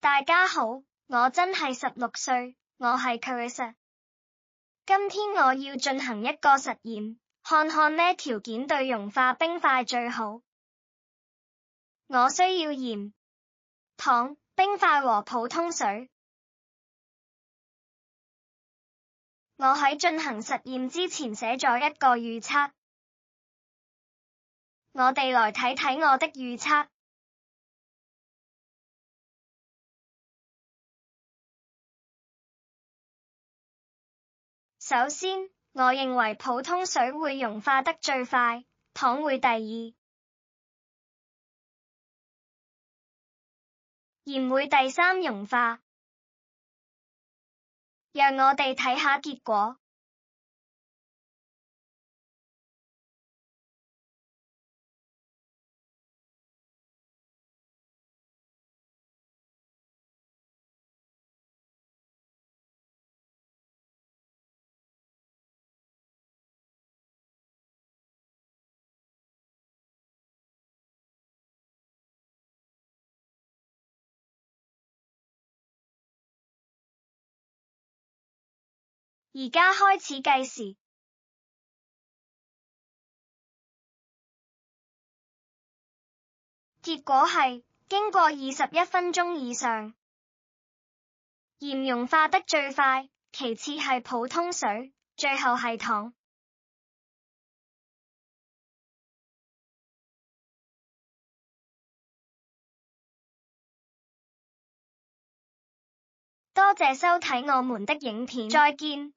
大家好，我真係16歲，我係 Carissa。今天我要進行一個實驗，看看咩條件對融化冰塊最好。我需要鹽、糖、冰塊和普通水。我喺進行實驗之前寫咗一個預測。我哋來睇睇我的預測。首先，我認為普通水會融化得最快，糖會第二，鹽會第三融化。讓我哋睇下結果。而家開始計時。結果係，經過21分鐘以上，鹽融化得最快，其次係普通水，最後係糖。多謝收睇我們的影片，再見。